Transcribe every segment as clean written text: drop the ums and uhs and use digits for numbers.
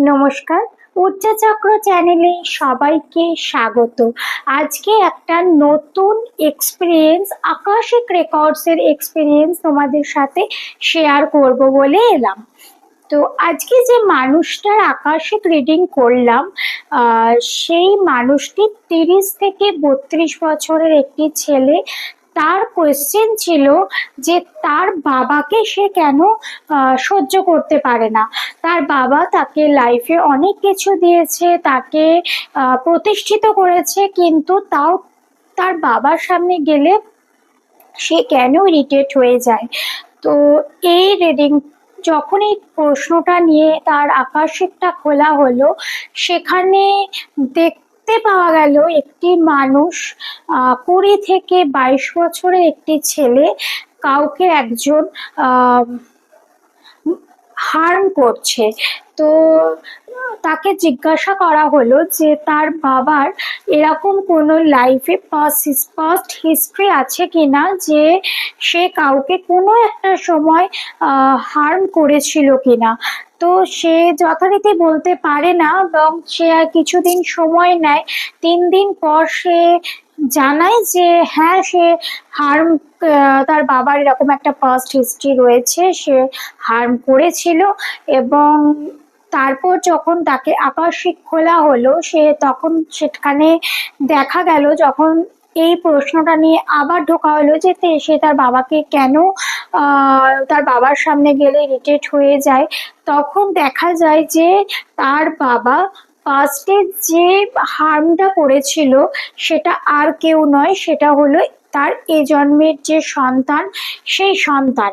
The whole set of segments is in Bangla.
নমস্কার। উচ্চচক্র চ্যানেলে সবাইকে স্বাগত। আজকে একটা নতুন এক্সপিরিয়েন্স, আকাশিক রেকর্ডস এর এক্সপিরিয়েন্স তোমাদের সাথে শেয়ার করব বলে এলাম। তো আজকে যে মানুষটার আকাশিক রিডিং করলাম, সেই মানুষটি 30 থেকে 32 বছরের একটি ছেলে। তার কোয়েশ্চেন ছিল যে তার বাবাকে সে কেন সহ্য করতে পারে না। তার বাবা তাকে লাইফে অনেক কিছু দিয়েছে, তাকে প্রতিষ্ঠিত করেছে, কিন্তু তাও তার বাবার সামনে গেলে সে কেন ইরিটেট হয়ে যায়। তো এই রিডিং যখন এই প্রশ্নটা নিয়ে তার আকাশিকটা খোলা হলো, সেখানে দেখতে পাওয়া গেল একটি মানুষ, 20 থেকে 22 বছরের একটি ছেলে কাউকে একজন হার্ম করছে। তো তাকে জিজ্ঞাসা করা হলো যে তার বাবার এরকম কোনো লাইফে পাস্ট হিস্ট্রি আছে কিনা, যে সে কাউকে কোনো একটা সময় হার্ম করেছিল কিনা। তো সে যথারীতি বলতে পারে না, এবং সে আর কিছুদিন সময় নেয়। 3 দিন পর সে জানায় যে হ্যাঁ, সে হার্ম, তার বাবার এরকম একটা পাস্ট হিস্ট্রি রয়েছে, সে হার্ম করেছিল। এবং তারপর যখন তাকে আকাশিক খোলা হলো, সে তখন সেখানে দেখা গেল, যখন এই প্রশ্নটা নিয়ে আবার ঢোকা হলো যে সে তার বাবাকে কেন তার বাবার সামনে গেলে ইরিটেট হয়ে যায়, তখন দেখা যায় যে তার বাবা পাস্টে যে হার্মটা করেছিল সেটা আর কেউ নয়, সেটা হলো তার এ জন্মের যে সন্তান, সেই সন্তান।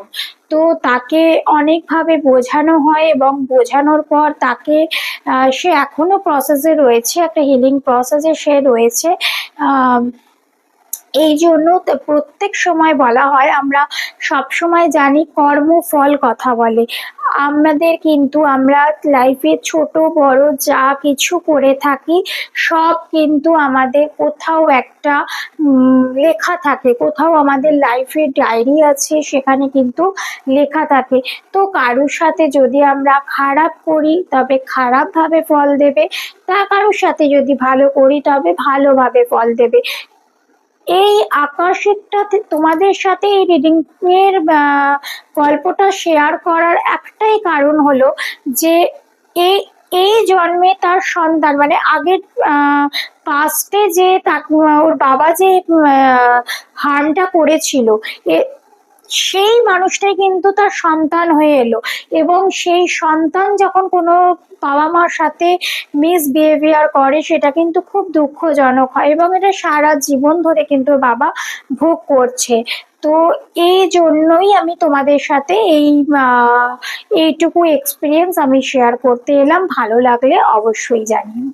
তো তাকে অনেকভাবে বোঝানো হয়, এবং বোঝানোর পর তাকে সে এখনো প্রসেসে রয়েছে, একটা হিলিং প্রসেসে সে রয়েছে। এই জন্য প্রত্যেক সময় বলা হয়, আমরা সব সময় জানি কর্ম ফল কথা বলে। আমাদের কিন্তু আমরা লাইফে ছোট বড় যা কিছু করে থাকি, সব কিন্তু আমাদের কোথাও একটা লেখা থাকে, কোথাও আমাদের লাইফে ডায়েরি আছে, সেখানে কিন্তু লেখা থাকে। তো কারোর সাথে যদি আমরা খারাপ করি তবে খারাপভাবে ফল দেবে, তা কারোর সাথে যদি ভালো করি তবে ভালোভাবে ফল দেবে। এই আকাশিকটা তোমাদের সাথে এই রিডিং এর গল্পটা শেয়ার করার একটাই কারণ হলো যে এই এই জন্মে তার সন্তান, মানে আগের পাস্টে যে ওর বাবা যে হার্মটা করেছিল, সেই মানুষটাই কিন্তু তার সন্তান হয়ে এলো। এবং সেই সন্তান যখন কোনো বাবা মার সাথে মিসবিহেভিয়ার করে, সেটা কিন্তু খুব দুঃখজনক হয়, এবং এটা সারা জীবন ধরে কিন্তু বাবা ভোগ করছে। তো এই জন্যই আমি তোমাদের সাথে এইটুকু এক্সপিরিয়েন্স আমি শেয়ার করতে এলাম। ভালো লাগলে অবশ্যই জানিও।